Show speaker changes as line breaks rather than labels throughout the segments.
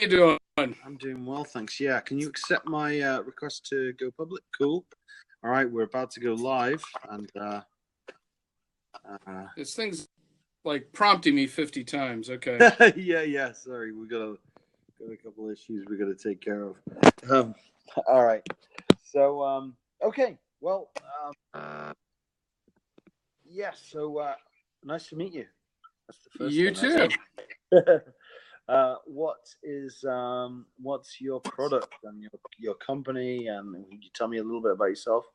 you doing?
I'm doing well, thanks. Yeah, can you accept my request to go public? Cool. All right, we're about to go live, and
This thing's like prompting me 50 times. Okay.
yeah. Sorry, got a couple issues we got to take care of. Um, all right. So okay. Well, yes. So nice to meet you. That's the first
You
thing.
too.
What's your product and your company, and can you tell me a little bit about yourself?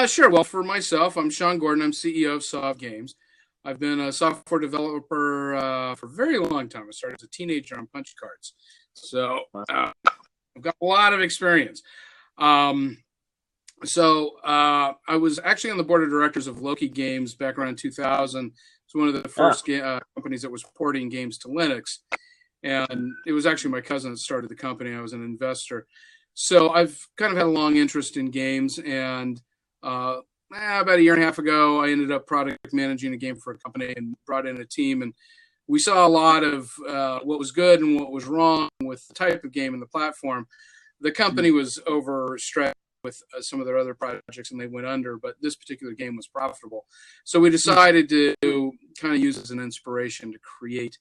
Sure. Well, for myself, I'm Sean Gordon. I'm CEO of Sov Games. I've been a software developer for a very long time. I started as a teenager on punch cards. So I've got a lot of experience. I was actually on the board of directors of Loki Games back around 2000. It's one of the first companies that was porting games to Linux. And it was actually my cousin that started the company. I was an investor. So I've kind of had a long interest in games. And about a year and a half ago, I ended up product managing a game for a company and brought in a team. And we saw a lot of what was good and what was wrong with the type of game and the platform. The company was overstretched with some of their other projects and they went under, but this particular game was profitable. So we decided to kind of use as an inspiration to create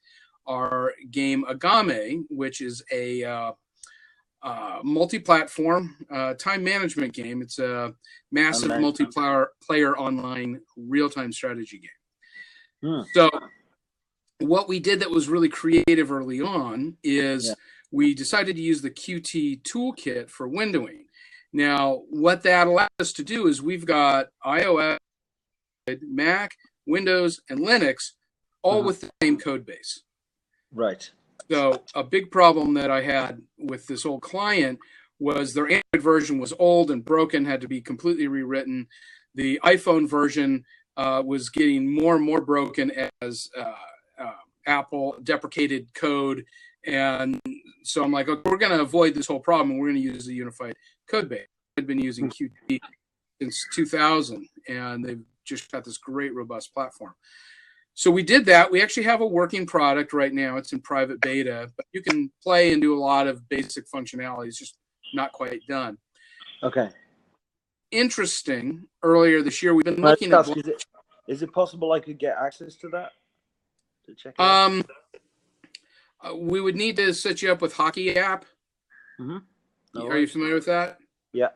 our game Agame, which is a multi-platform time management game. It's a massive multiplayer online real-time strategy game. So what we did that was really creative early on is we decided to use the Qt toolkit for windowing. Now, what that allows us to do is we've got iOS, Mac, Windows, and Linux all with the same code base.
Right.
So a big problem that I had with this old client was their Android version was old and broken, had to be completely rewritten. The iPhone version was getting more and more broken as Apple deprecated code. And so I'm like, okay, we're going to avoid this whole problem, and we're going to use a unified code base. I've been using Qt since 2000, and they've just got this great, robust platform. So we did that. We actually have a working product right now. It's in private beta, but you can play and do a lot of basic functionality. It's just not quite done.
Okay.
Interesting. Earlier this year, we've been looking at.
Is it possible I could get access to that? To check it out?
We would need to set you up with Hockey app.
Mm-hmm.
Are you familiar with that?
Yeah.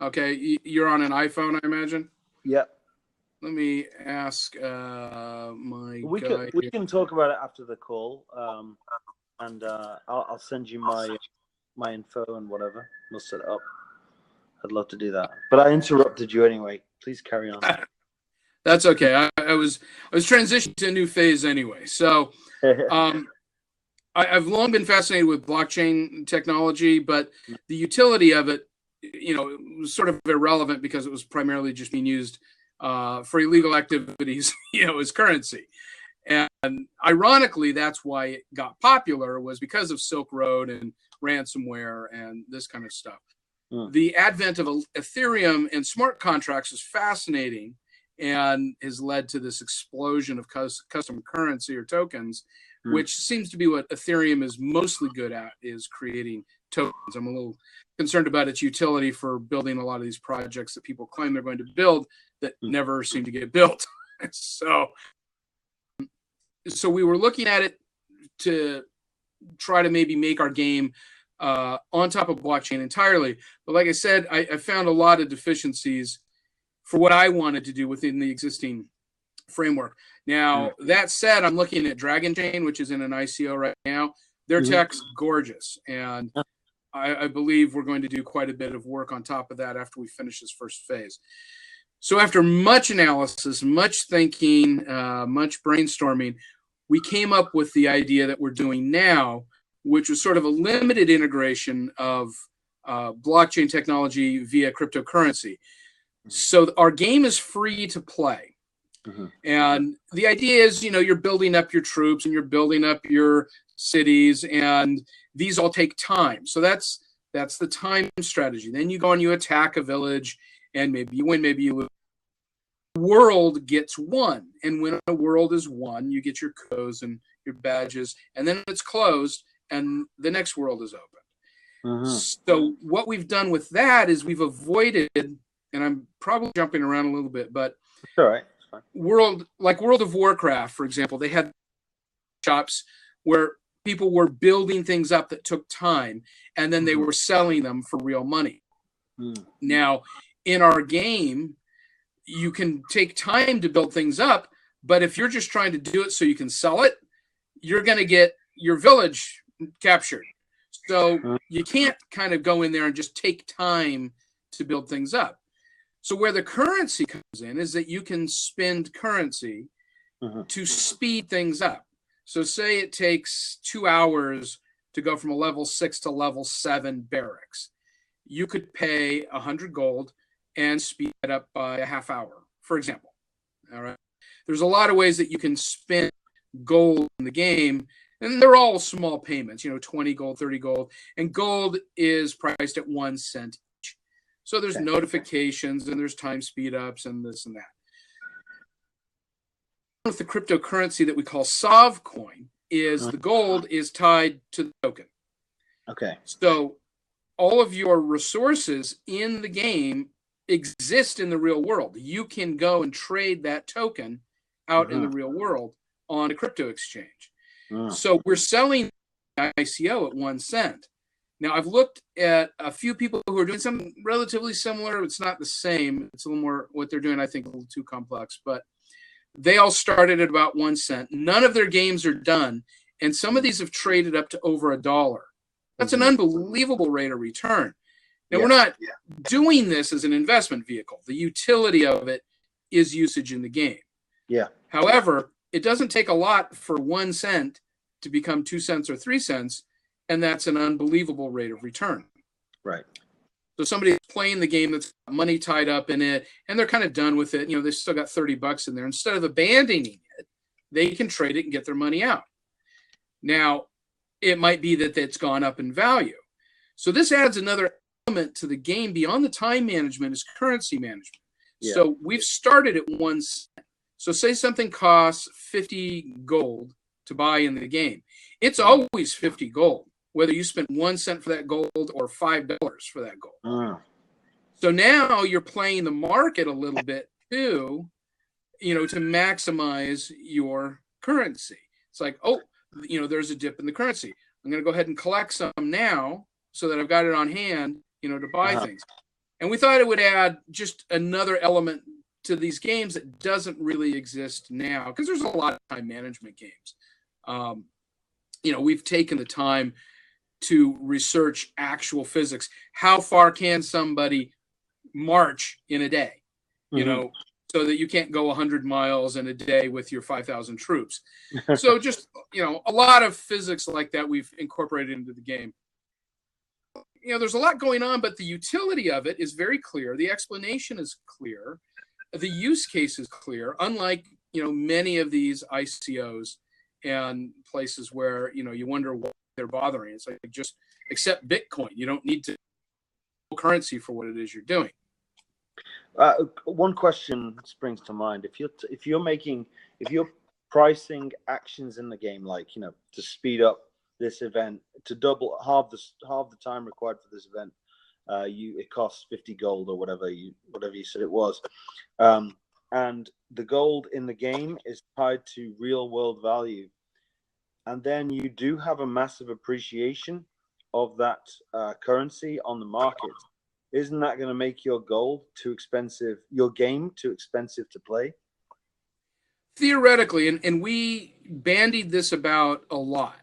Okay, you're on an iPhone, I imagine.
Yeah.
Let me ask my guy.
We can talk about it after the call, and I'll send you my info and whatever. We'll set it up. I'd love to do that, but I interrupted you anyway. Please carry on.
That's okay. I was transitioning to a new phase anyway. So I've long been fascinated with blockchain technology, but the utility of it, it was sort of irrelevant because it was primarily just being used for illegal activities, as currency. And ironically, that's why it got popular, was because of Silk Road and ransomware and this kind of stuff. The advent of Ethereum and smart contracts is fascinating and has led to this explosion of custom currency or tokens, which seems to be what Ethereum is mostly good at, is creating tokens. I'm a little concerned about its utility for building a lot of these projects that people claim they're going to build that never seem to get built. So we were looking at it to try to maybe make our game on top of blockchain entirely. But like I said, I found a lot of deficiencies for what I wanted to do within the existing framework. Now, that said, I'm looking at Dragon Chain, which is in an ICO right now. Their tech's gorgeous, and I believe we're going to do quite a bit of work on top of that after we finish this first phase. So after much analysis, much thinking, much brainstorming, we came up with the idea that we're doing now, which was sort of a limited integration of blockchain technology via cryptocurrency. So our game is free to play. And the idea is, you're building up your troops and you're building up your cities, and these all take time. So that's the time strategy. Then you go and you attack a village, and maybe you win, maybe you lose. The world gets won, and when a world is won, you get your codes and your badges, and then it's closed, and the next world is open.
Mm-hmm.
So what we've done with that is we've avoided, and I'm probably jumping around a little bit, but
It's all right. It's fine.
World of Warcraft, for example, they had shops where people were building things up that took time, and then they were selling them for real money. Now, in our game, you can take time to build things up, but if you're just trying to do it so you can sell it, you're going to get your village captured. So you can't kind of go in there and just take time to build things up. So where the currency comes in is that you can spend currency to speed things up. So say it takes 2 hours to go from a level 6 to level 7 barracks. You could pay 100 gold and speed it up by a half hour, for example. All right. There's a lot of ways that you can spend gold in the game, and they're all small payments, 20 gold, 30 gold, and gold is priced at 1 cent each. So there's notifications and there's time speed ups and this and that. With the cryptocurrency that we call Sovcoin is the gold is tied to the token.
Okay.
So all of your resources in the game exist in the real world. You can go and trade that token out in the real world on a crypto exchange. So we're selling ICO at 1 cent. Now, I've looked at a few people who are doing something relatively similar. It's not the same. It's a little more, what they're doing, I think, a little too complex. But they all started at about 1 cent. None of their games are done. And some of these have traded up to over $1. That's an unbelievable rate of return. Now, we're not doing this as an investment vehicle. The utility of it is usage in the game.
Yeah.
However, it doesn't take a lot for 1 cent to become 2 cents or 3 cents, and that's an unbelievable rate of return.
Right.
So somebody's playing the game that's got money tied up in it, and they're kind of done with it. They've still got $30 in there. Instead of abandoning it, they can trade it and get their money out. Now, it might be that it's gone up in value. So this adds another element to the game beyond the time management is currency management. Yeah. So we've started at 1 cent. So say something costs 50 gold to buy in the game. It's always 50 gold, whether you spent 1 cent for that gold or $5 for that gold. So now you're playing the market a little bit too, to maximize your currency. It's like, there's a dip in the currency. I'm going to go ahead and collect some now so that I've got it on hand, to buy things. And we thought it would add just another element to these games that doesn't really exist now, because there's a lot of time management games. We've taken the time to research actual physics. How far can somebody march in a day? So that you can't go 100 miles in a day with your 5,000 troops. So just, a lot of physics like that we've incorporated into the game. There's a lot going on, but the utility of it is very clear. The explanation is clear. The use case is clear, unlike, many of these ICOs and places where, you wonder what they're bothering. It's like, just accept Bitcoin. You don't need to currency for what it is you're doing.
One question springs to mind. If you're pricing actions in the game, like, to speed up this event, to halve the time required for this event, it costs 50 gold or whatever you said it was, and the gold in the game is tied to real world value, and then you do have a massive appreciation of that currency on the market. Isn't that going to make your gold too expensive, your game too expensive to play?
Theoretically, and we bandied this about a lot.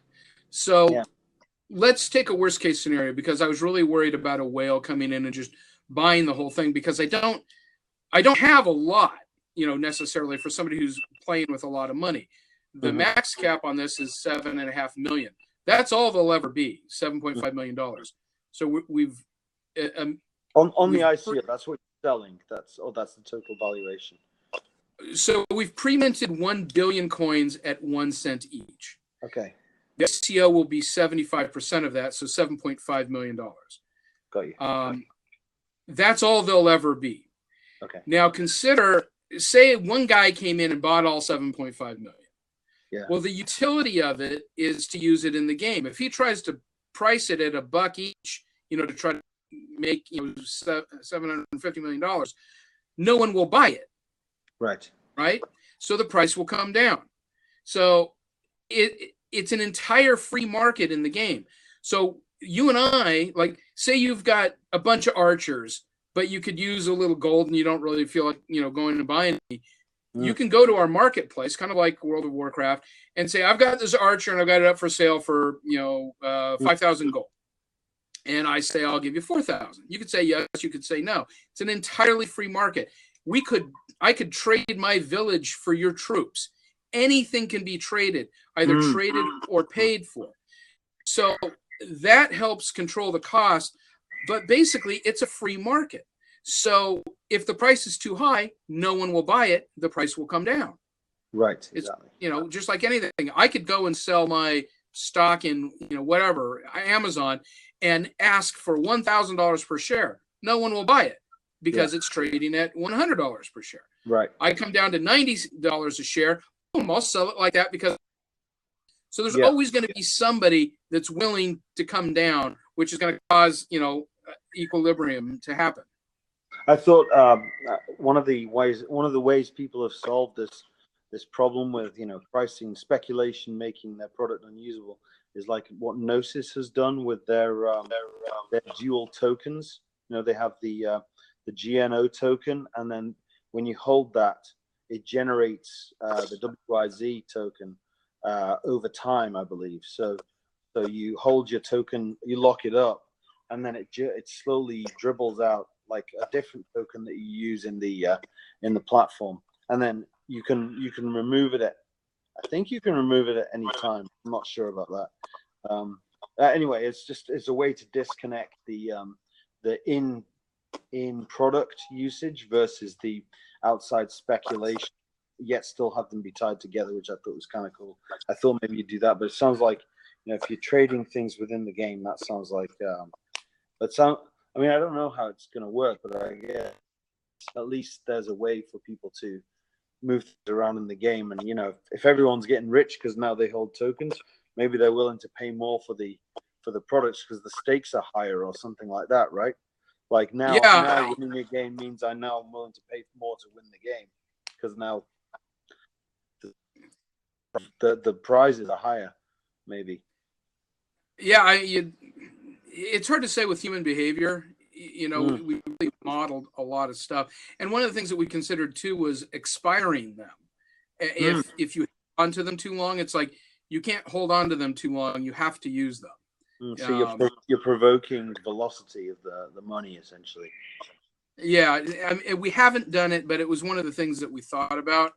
So let's take a worst case scenario, because I was really worried about a whale coming in and just buying the whole thing, because I don't have a lot, necessarily for somebody who's playing with a lot of money. The max cap on this is $7.5 million. That's all they'll ever be, $7.5 million. So we've
on the ICO, that's what you're selling. That's the total valuation.
So we've pre-minted 1 billion coins at 1 cent each.
Okay.
The ICO will be 75% of that, so $7.5 million.
Got you.
That's all they'll ever be.
Okay.
Now consider, say one guy came in and bought all 7.5 million.
Yeah.
Well, the utility of it is to use it in the game. If he tries to price it at $1 each, to try to make $750 million, no one will buy it.
Right.
Right. So the price will come down. So it's an entire free market in the game. So you and I, like, say you've got a bunch of archers, but you could use a little gold and you don't really feel like, going to buy any. You can go to our marketplace, kind of like World of Warcraft, and say, I've got this archer and I've got it up for sale for, 5,000 gold. And I say, I'll give you 4,000. You could say yes, you could say no. It's an entirely free market. I could trade my village for your troops. Anything can be traded, either traded or paid for. So that helps control the cost, but basically it's a free market. So if the price is too high, no one will buy it. The price will come down.
Right. Exactly.
It's, just like anything. I could go and sell my stock in, whatever, Amazon, and ask for $1,000 per share. No one will buy it because it's trading at $100 per share.
Right.
I come down to $90 a share. Boom, I'll sell it like that because. So there's always going to be somebody that's willing to come down, which is going to cause, equilibrium to happen.
I thought one of the ways people have solved this problem with pricing speculation, making their product unusable, is like what Gnosis has done with their dual tokens. They have the GNO token, and then when you hold that, it generates the WYZ token over time, I believe. So you hold your token, you lock it up, and then it slowly dribbles out like a different token that you use in the platform, and then you can remove it I think you can remove it at any time. I'm not sure about that. Anyway, it's a way to disconnect the in product usage versus the outside speculation, yet still have them be tied together, which I thought was kind of cool. I thought maybe you'd do that, but it sounds like if you're trading things within the game, that sounds like I mean, I don't know how it's going to work, but I guess at least there's a way for people to move things around in the game. And, if everyone's getting rich because now they hold tokens, maybe they're willing to pay more for the products because the stakes are higher or something like that, right? Like now winning a game means I'm willing to pay more to win the game because now the prizes are higher, maybe.
Yeah, it's hard to say with human behavior. We really modeled a lot of stuff, and one of the things that we considered too was expiring them. If you hold on to them too long, it's like you can't hold on to them too long. You have to use them.
So you're provoking velocity of the money, essentially.
Yeah, I mean, we haven't done it, but it was one of the things that we thought about.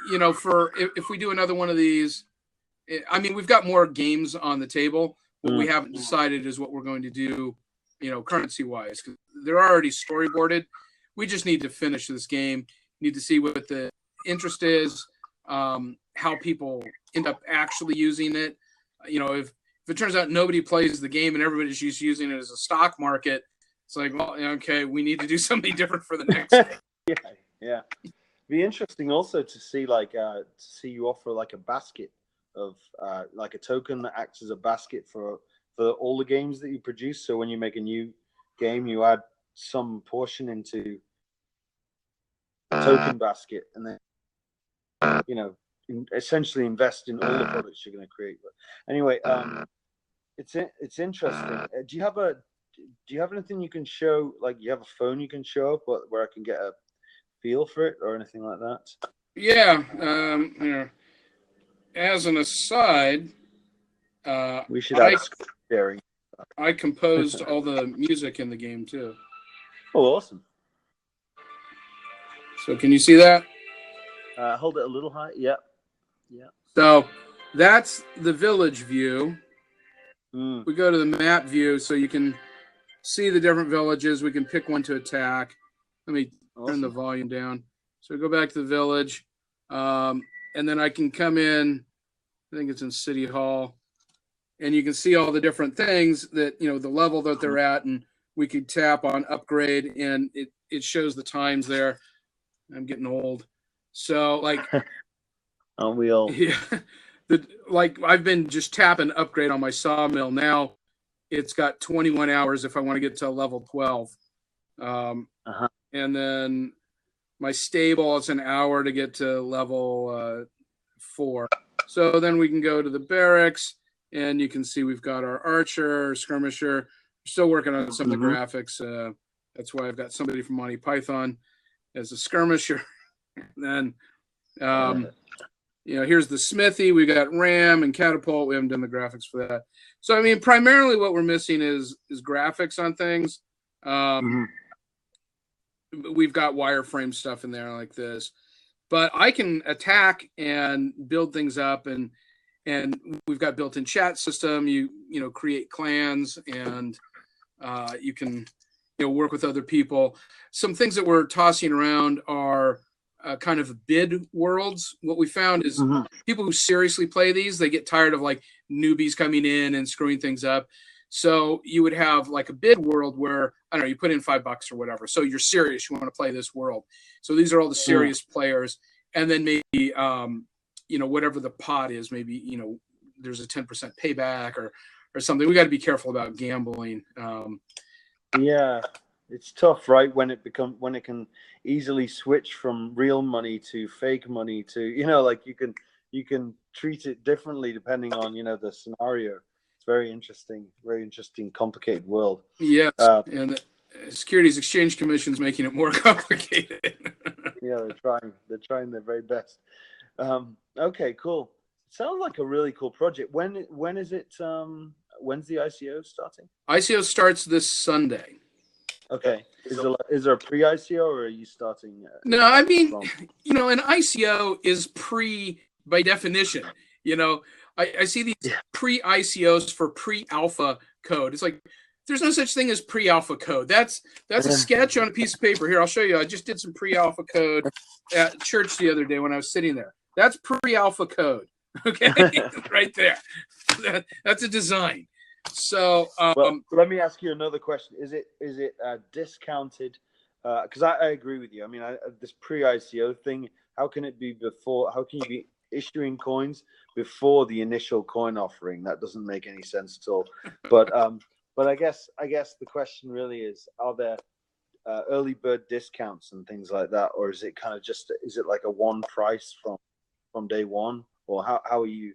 If we do another one of these, I mean, we've got more games on the table. What we haven't decided is what we're going to do, currency-wise, because they're already storyboarded. We just need to finish this game. Need to see what the interest is, how people end up actually using it. If it turns out nobody plays the game and everybody's just using it as a stock market, it's like, well, okay, we need to do something different for the next.
Yeah. Be interesting also to see you offer like a basket of like a token that acts as a basket for all the games that you produce. So when you make a new game, you add some portion into a token basket, and then essentially invest in all the products you're going to create. But anyway, it's interesting. Do you have anything you can show? Like, you have a phone you can show up where I can get a feel for it or anything like that?
Yeah. As an aside,
we should add sharing.
I composed all the music in the game too.
Oh, awesome!
So can you see that?
Hold it a little high. Yeah.
So that's the village view.
We
go to the map view so you can see the different villages. We can pick one to attack. Let me turn the volume down. So go back to the village. And then I can come in, I think it's in City Hall, and you can see all the different things that, the level that they're at, and we could tap on upgrade, and it shows the times there. I'm getting old. So, like,
Aren't we all?
Yeah. Like I've been just tapping upgrade on my sawmill now. It's got 21 hours if I want to get to level 12.
Uh-huh.
And then my stable, it's an hour to get to level 4. So then we can go to the barracks, and you can see we've got our archer, skirmisher. We're still working on some of the graphics. That's why I've got somebody from Monty Python as a skirmisher. And then, here's the smithy. We got RAM and catapult. We haven't done the graphics for that. So, I mean, primarily what we're missing is graphics on things. We've got wireframe stuff in there like this, but I can attack and build things up, and we've got built-in chat system. You create clans, and you can work with other people. Some things that we're tossing around are kind of bid worlds. What we found is people who seriously play these, they get tired of like newbies coming in and screwing things up. So you would have like a bid world where, I don't know, you put in $5 or whatever. So you're serious, you want to play this world. So these are all the serious players. And then maybe, whatever the pot is, maybe, there's a 10% payback or something. We got to be careful about gambling.
Yeah, it's tough, right? When it can easily switch from real money to fake money to, like you can treat it differently depending on, the scenario. It's very interesting, complicated world.
Yes, and the Securities Exchange Commission is making it more complicated.
Yeah, they're trying their very best. Okay, cool. Sounds like a really cool project. When is it? When's the ICO starting?
ICO starts this Sunday.
Okay. Is there a pre-ICO, or are you starting?
No, I mean, an ICO is pre by definition. I see these pre-ICOs for pre-alpha code. It's like there's no such thing as pre-alpha code. That's a sketch on a piece of paper. Here, I'll show you. I just did some pre-alpha code at church the other day when I was sitting there. That's pre-alpha code. Okay, right there. That's a design. So
let me ask you another question. Is it discounted? Because I agree with you. I mean, this pre-ICO thing. How can it be before? How can you be issuing coins before the initial coin offering? That doesn't make any sense at all. But I guess the question really is: are there early bird discounts and things like that, or is it kind of is it like a one price from day one, or how are you?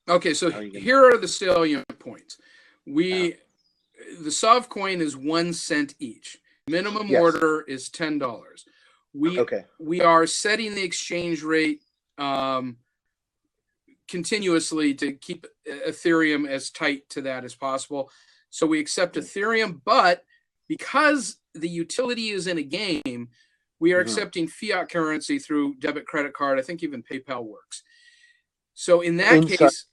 Okay, so here are the salient points. The Sov coin is 1 cent each. Minimum order is $10. We are setting the exchange rate continuously to keep Ethereum as tight to that as possible. So we accept Ethereum, but because the utility is in a game, we are accepting fiat currency through debit, credit card. I think even PayPal works. So in that case,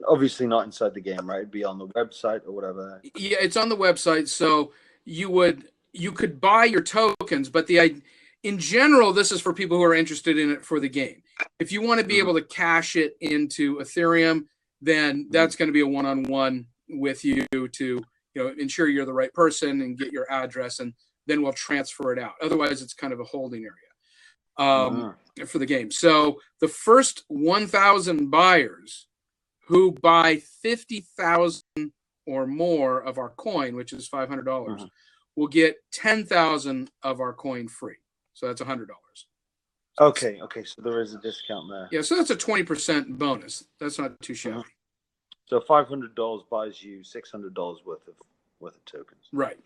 obviously not inside the game, right? It'd be on the website or whatever.
Yeah, it's on the website. So you could buy your tokens, but in general, this is for people who are interested in it for the game. If you want to be able to cash it into Ethereum, then that's going to be a one-on-one with you to ensure you're the right person and get your address, and then we'll transfer it out. Otherwise, it's kind of a holding area for the game. So the first 1,000 buyers who buy 50,000 or more of our coin, which is $500, will get 10,000 of our coin free. So that's $100.
Okay. So there is a discount there.
Yeah, so that's a 20% bonus. That's not too shabby.
So $500 buys you $600 worth of tokens.
Right.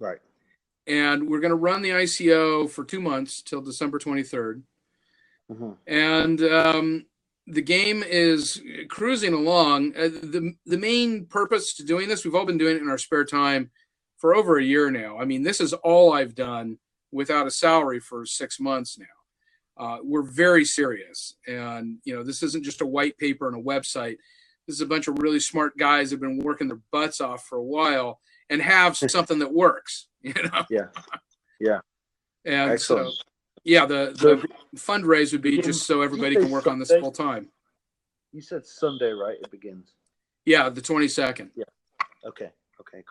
Right.
And we're going to run the ICO for 2 months till December 23rd. And the game is cruising along. The main purpose to doing this, we've all been doing it in our spare time for over a year now. I mean, this is all I've done without a salary for 6 months now. We're very serious. And, this isn't just a white paper and a website. This is a bunch of really smart guys who've been working their butts off for a while and have something that works,
Yeah.
And
excellent.
So, the fundraise would be just so everybody can work on this full time.
You said Sunday, right? It begins.
Yeah, the 22nd.
Yeah. Okay,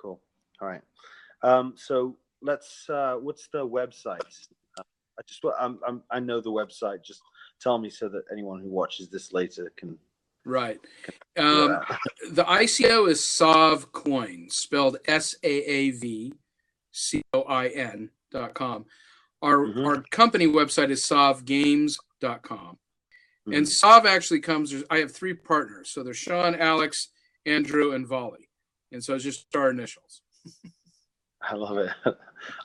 cool. All right. So let's. What's the website? I know the website. Just tell me so that anyone who watches this later can.
Right.
Yeah.
The ICO is Sav Coin, spelled SAAVCOIN.com. Our company website is savgames.com. And Sav actually comes, I have 3 partners. So there's Sean, Alex, Andrew, and Volley. And so it's just our initials.
I love it.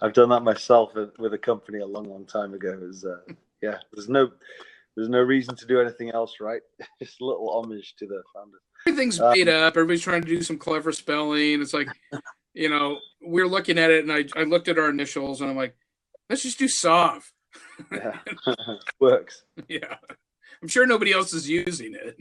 I've done that myself with a company a long time ago. It was, yeah, there's no reason to do anything else, right? Just a little homage to the founders.
Everything's made up. Everybody's trying to do some clever spelling. It's like, we're looking at it, and I looked at our initials, and I'm like, let's just do Sav.
Yeah, works.
Yeah. I'm sure nobody else is using it.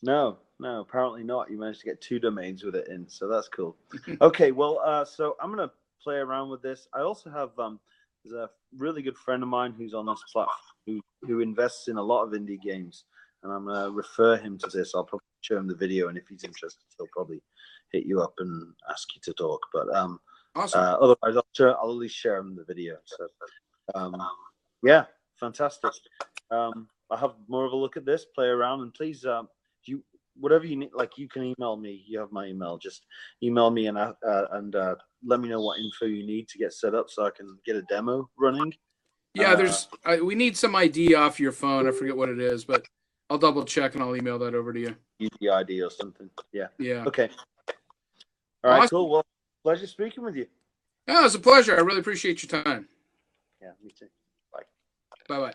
No, apparently not. You managed to get 2 domains with it in, so that's cool. Okay, well, so I'm gonna play around with this. I also have there's a really good friend of mine who's on this platform who invests in a lot of indie games, and I'm gonna refer him to this. I'll probably show him the video, and if he's interested, he'll probably hit you up and ask you to talk. But
awesome.
Otherwise, I'll at least share him the video. So yeah, fantastic. I'll have more of a look at this, play around, and please, whatever you need, like, you can email me. You have my email. Just email me and let me know what info you need to get set up so I can get a demo running.
Yeah, we need some ID off your phone. I forget what it is, but I'll double check and I'll email that over to you.
UDID or something. Yeah.
Yeah.
Okay. All right,
awesome.
Cool. Well, pleasure speaking with you.
Oh, it's a pleasure. I really appreciate your time.
Yeah, me too. Bye.
Bye-bye.